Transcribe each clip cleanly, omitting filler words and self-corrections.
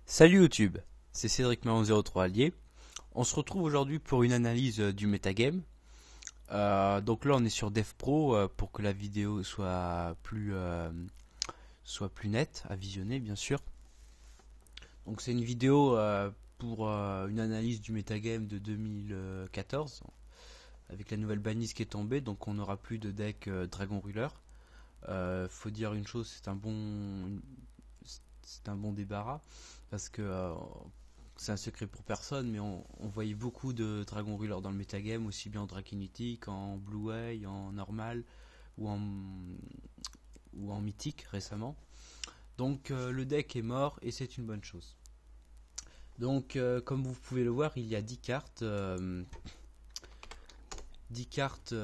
Salut YouTube, c'est Cédric Marron03 Allier. On se retrouve aujourd'hui pour une analyse du metagame. Donc là on est sur DevPro pour que la vidéo soit plus nette à visionner bien sûr. Donc c'est une vidéo pour une analyse du metagame de 2014 avec la nouvelle banlist qui est tombée, donc on n'aura plus de deck Dragon Ruler. Faut dire une chose, c'est un bon débarras parce que c'est un secret pour personne, mais on voyait beaucoup de Dragon Ruler dans le metagame, aussi bien en Draconity qu'en Blue Way, en normal ou en mythique récemment. Donc le deck est mort et c'est une bonne chose. Donc comme vous pouvez le voir, il y a 10 cartes. 10 cartes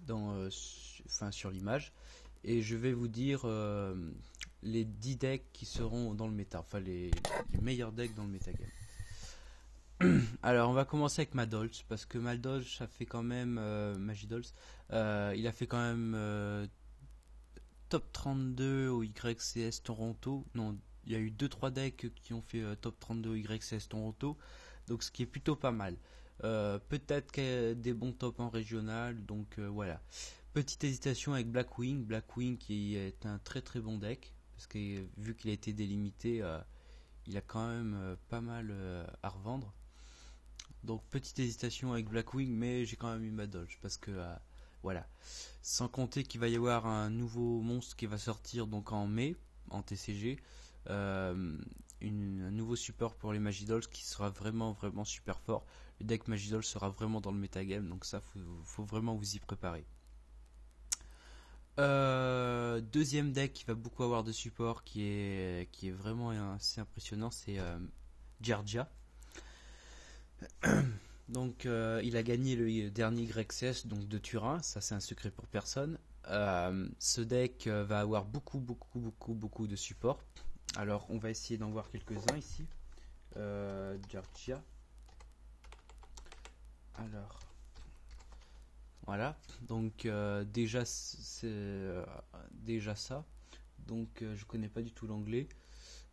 dans, sur l'image. Et je vais vous dire les 10 decks qui seront dans le méta, enfin les meilleurs decks dans le metagame. Alors on va commencer avec Madolch, parce que Madolch a fait quand même Magidolch, il a fait quand même top 32 au YCS Toronto. Non, il y a eu 2-3 decks qui ont fait top 32 au YCS Toronto, donc ce qui est plutôt pas mal. Peut-être qu'il y a des bons tops en régional, donc voilà. Petite hésitation avec Blackwing. Blackwing qui est un très très bon deck, parce que vu qu'il a été délimité, il a quand même pas mal à revendre. Donc petite hésitation avec Blackwing, mais j'ai quand même eu ma Dodge, parce que voilà. Sans compter qu'il va y avoir un nouveau monstre qui va sortir donc en mai, en TCG. Un nouveau support pour les Magidolls qui sera vraiment vraiment super fort. Le deck Magidoll sera vraiment dans le metagame, donc ça faut vraiment vous y préparer. Deuxième deck qui va beaucoup avoir de support, qui est vraiment assez impressionnant, c'est Georgia. Donc il a gagné le dernier YCS donc de Turin, ça c'est un secret pour personne. Ce deck va avoir beaucoup de support. Alors on va essayer d'en voir quelques-uns ici. Georgia. Alors voilà, donc déjà c'est déjà ça. Donc je connais pas du tout l'anglais.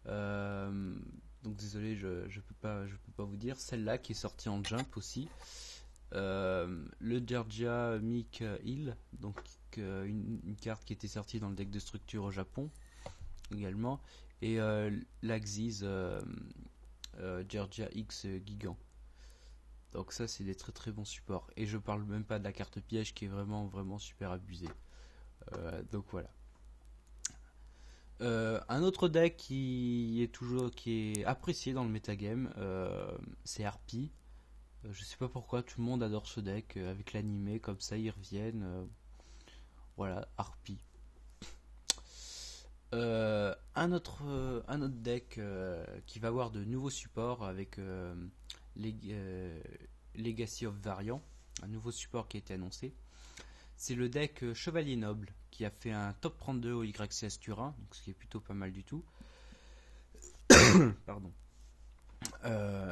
Donc désolé, je peux pas vous dire. Celle-là qui est sortie en Jump aussi. Le Georgia Mick Hill, donc une carte qui était sortie dans le deck de structure au Japon également. Et l'Axis Georgia X Gigant. Donc ça c'est des très très bons supports. Et je parle même pas de la carte piège qui est vraiment vraiment super abusée. Donc voilà. Un autre deck qui est apprécié dans le metagame, c'est Harpie. Je sais pas pourquoi tout le monde adore ce deck avec l'animé, comme ça ils reviennent. Voilà, Harpie. Un autre deck qui va avoir de nouveaux supports avec Legacy of Variant, un nouveau support qui a été annoncé. C'est le deck Chevalier Noble qui a fait un top 32 au YCS Turin, donc ce qui est plutôt pas mal du tout. Pardon.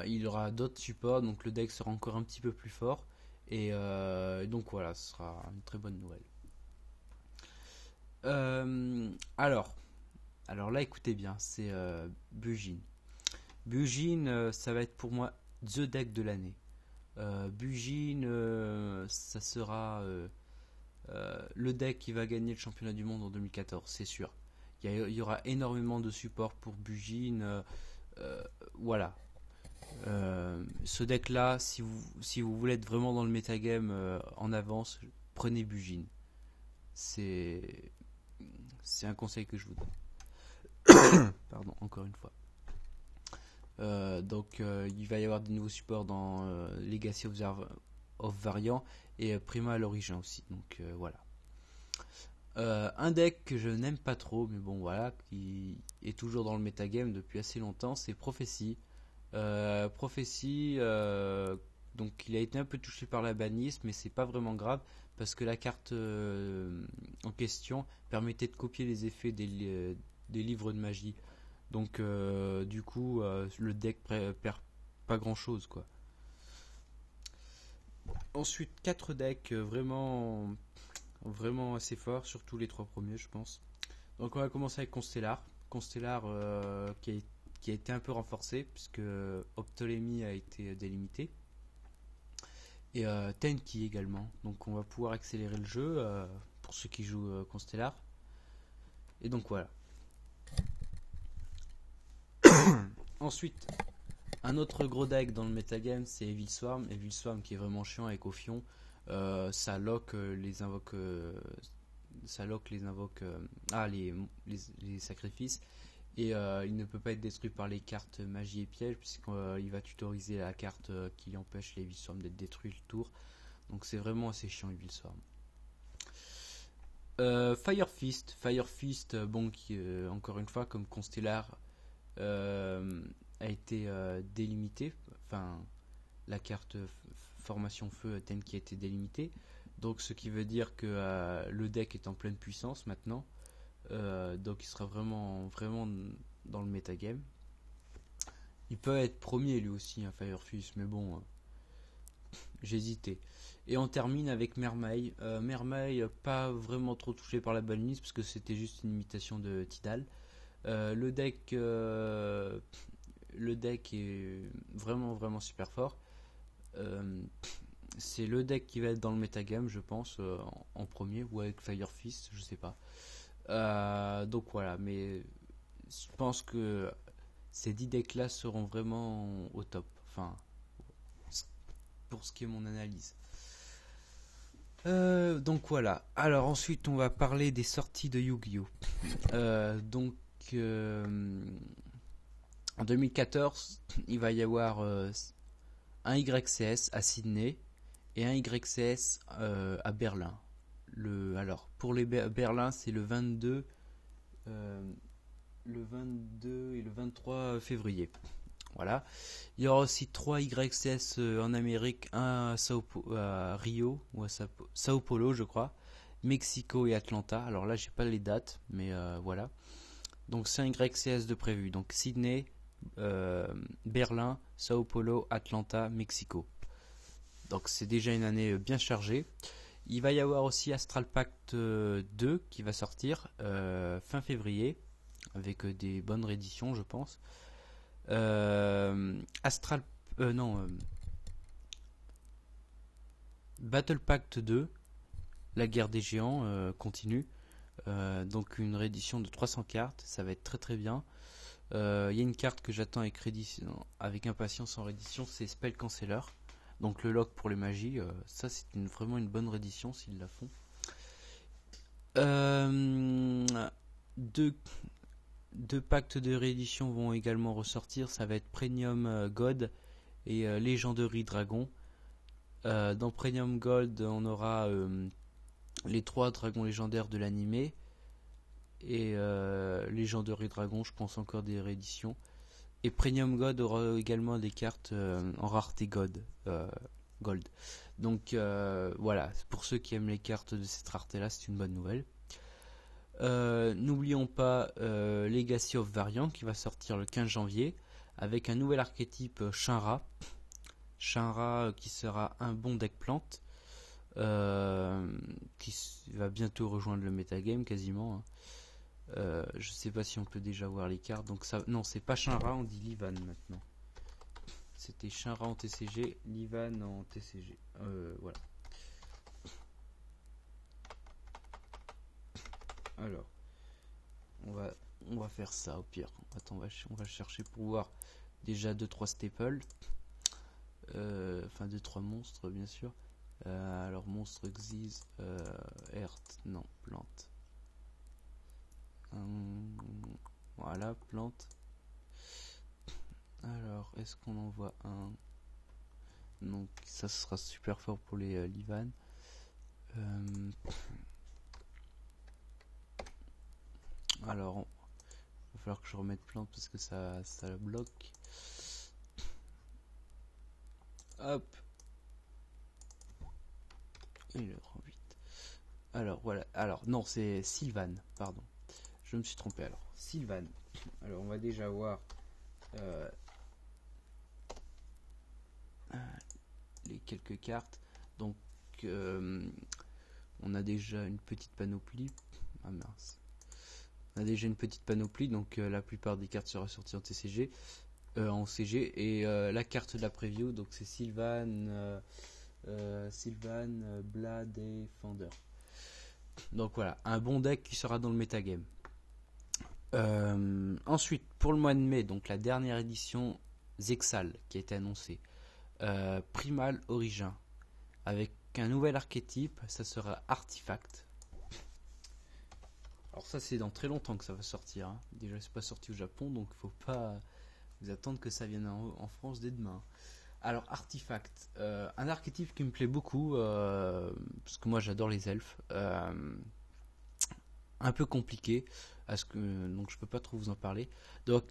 Il y aura d'autres supports, donc le deck sera encore un petit peu plus fort. Et donc voilà, ce sera une très bonne nouvelle. Alors là, écoutez bien, c'est Bujin. Bujin, ça va être pour moi the deck de l'année. Bujin, ça sera le deck qui va gagner le championnat du monde en 2014, c'est sûr. Il y aura énormément de support pour Bujin. Voilà. Ce deck là, si vous voulez être vraiment dans le metagame en avance, prenez Bujin. C'est un conseil que je vous donne. Pardon, encore une fois. Donc il va y avoir des nouveaux supports dans Legacy of Variant et Prima à l'origine aussi. Donc voilà. Un deck que je n'aime pas trop, mais bon voilà, qui est toujours dans le metagame depuis assez longtemps, c'est Prophecy. Prophecy, donc il a été un peu touché par la bannisse, mais c'est pas vraiment grave parce que la carte en question permettait de copier les effets des livres de magie. Donc du coup, le deck perd pas grand chose quoi. Ensuite, 4 decks vraiment assez forts, surtout les 3 premiers, je pense. Donc on va commencer avec Constellar. Constellar qui a été un peu renforcé puisque Optolémie a été délimité. Et Tenki également. Donc on va pouvoir accélérer le jeu pour ceux qui jouent Constellar. Et donc voilà. Ensuite, un autre gros deck dans le metagame, c'est Evil Swarm. Evil Swarm qui est vraiment chiant avec Ophion. Ça lock les invoques. Ça lock les invoques. Les sacrifices. Et il ne peut pas être détruit par les cartes magie et piège, puisqu'il va tutoriser la carte qui empêche les Evil Swarm d'être détruits le tour. Donc c'est vraiment assez chiant Evil Swarm. Fire Fist, bon, qui encore une fois, comme Constellar, a été délimité. Enfin, la carte formation feu thème qui a été délimitée. Donc, ce qui veut dire que le deck est en pleine puissance maintenant. Donc, il sera vraiment dans le metagame. Il peut être premier lui aussi, hein, Fire Fist, mais bon, j'hésitais. Et on termine avec Mermail. Mermail, pas vraiment trop touché par la banlist parce que c'était juste une imitation de Tidal. Le deck est vraiment super fort. C'est le deck qui va être dans le metagame, je pense, en premier, ou avec Fire Fist, je sais pas. Donc voilà, mais je pense que ces 10 decks là seront vraiment au top. Enfin, pour ce qui est mon analyse. Donc voilà. Alors ensuite, on va parler des sorties de Yu-Gi-Oh! En 2014, il va y avoir un YCS à Sydney et un YCS à Berlin. Alors, pour les Berlin, c'est le 22 et le 23 février. Voilà. Il y aura aussi 3 YCS en Amérique, un à Rio ou à Sao Paulo, je crois, Mexico et Atlanta. Alors là, j'ai pas les dates, mais voilà. Donc c'est un YCS de prévu. Donc Sydney, Berlin, Sao Paulo, Atlanta, Mexico. Donc c'est déjà une année bien chargée. Il va y avoir aussi Astral Pact 2 qui va sortir fin février avec des bonnes rééditions, je pense. Battle Pact 2, la guerre des géants continue. Donc une réédition de 300 cartes, ça va être très bien. Il y a une carte que j'attends avec impatience en réédition, c'est Spell Canceller. Donc le lock pour les magies, ça c'est vraiment une bonne réédition s'ils la font. Deux pactes de réédition vont également ressortir, ça va être Premium God et Legendary Dragon. Dans Premium Gold, on aura les 3 dragons légendaires de l'animé et Legendary Dragon, je pense encore des rééditions. Et Premium God aura également des cartes en rareté Gold. Donc voilà, pour ceux qui aiment les cartes de cette rareté là, c'est une bonne nouvelle. N'oublions pas Legacy of Variant qui va sortir le 15 janvier avec un nouvel archétype Shinra. Shinra qui sera un bon deck plante qui va bientôt rejoindre le metagame quasiment. Hein. Je sais pas si on peut déjà voir les cartes. Donc ça, non, c'est pas Shinra, on dit Livan maintenant. C'était Shinra en TCG, Livan en TCG. Voilà. Alors, on va faire ça au pire. Attends, on va chercher pour voir déjà 2-3 staples. Enfin 2-3 monstres bien sûr. Alors monstre Xyz, Earth, non, plante. Voilà, plante. Alors, est-ce qu'on en voit un? Donc ça sera super fort pour les Livan. Alors, il va falloir que je remette plante parce que ça bloque. Hop. Il le rend vite. Alors voilà. Alors non, c'est Sylvan, pardon. Je me suis trompé alors. Sylvan. Alors on va déjà voir les quelques cartes. Donc on a déjà une petite panoplie. Ah mince. On a déjà une petite panoplie, donc la plupart des cartes sera sortie en TCG, en CG, et la carte de la preview, donc c'est Sylvan, Blade et Fender. Donc voilà, un bon deck qui sera dans le metagame. Ensuite, pour le mois de mai, donc la dernière édition Zexal qui a été annoncée, Primal Origin, avec un nouvel archétype, ça sera Artifact. Alors ça c'est dans très longtemps que ça va sortir, hein. Déjà c'est pas sorti au Japon, donc faut pas vous attendre que ça vienne en France dès demain. Alors Artifact, un archétype qui me plaît beaucoup, parce que moi j'adore les elfes, un peu compliqué, donc je peux pas trop vous en parler. Donc,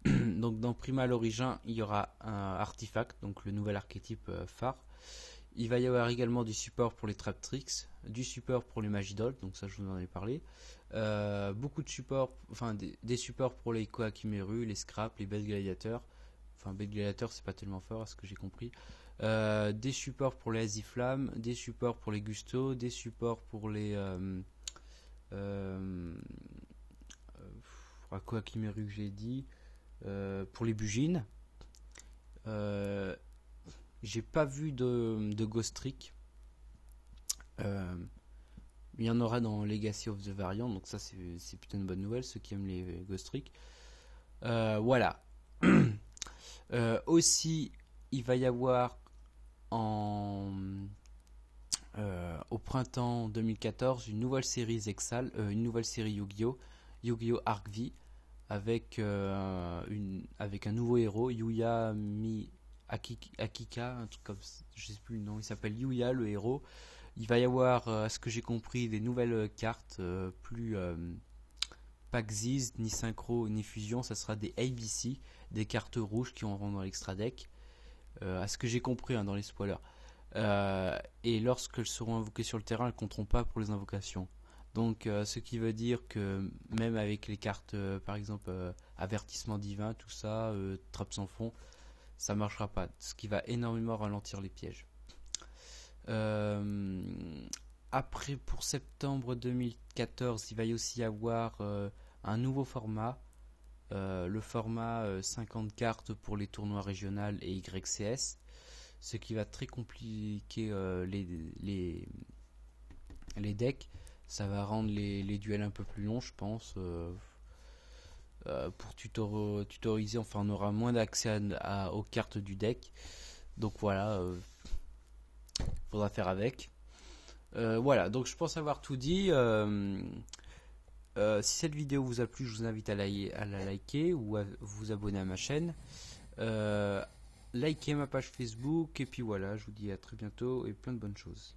donc dans Primal Origin, il y aura un Artifact, donc le nouvel archétype phare. Il va y avoir également du support pour les Trap Tricks, du support pour les Magidol, donc ça je vous en ai parlé. Beaucoup de supports, enfin des supports pour les Kohakimeru, les Scrap, les Bête Gladiateurs. Enfin Bête Gladiateur c'est pas tellement fort à ce que j'ai compris. Des supports pour les Aziflam, des supports pour les Gusto, des supports pour les Kohakimeru que j'ai dit, pour les Bugines. J'ai pas vu de Ghost Trick. Il y en aura dans Legacy of the Variant, donc ça c'est plutôt une bonne nouvelle, ceux qui aiment les Ghost Trick. Voilà. Aussi, il va y avoir au printemps 2014 une nouvelle série Zexal, une nouvelle série Yu-Gi-Oh! Yu-Gi-Oh! Arc V, avec un nouveau héros, Yuya Akika, un truc comme ça, je sais plus le nom, il s'appelle Yuya le héros. Il va y avoir, à ce que j'ai compris, des nouvelles cartes, plus pas Xyz, ni Synchro, ni Fusion, ça sera des ABC, des cartes rouges qui auront dans l'extra deck, à ce que j'ai compris, hein, dans les spoilers. Et lorsqu'elles seront invoquées sur le terrain, elles ne compteront pas pour les invocations. Donc ce qui veut dire que même avec les cartes, par exemple avertissement divin, tout ça, trappe sans fond, ça marchera pas, ce qui va énormément ralentir les pièges. Après, pour septembre 2014, il va y aussi avoir un nouveau format, le format 50 cartes pour les tournois régionaux et YCS, ce qui va très compliquer les decks. Ça va rendre les duels un peu plus longs, je pense. Pour tutoriser, enfin on aura moins d'accès aux cartes du deck. Donc voilà, faudra faire avec. Voilà, donc je pense avoir tout dit. Si cette vidéo vous a plu, je vous invite à la liker ou à vous abonner à ma chaîne. Likez ma page Facebook et puis voilà, je vous dis à très bientôt et plein de bonnes choses.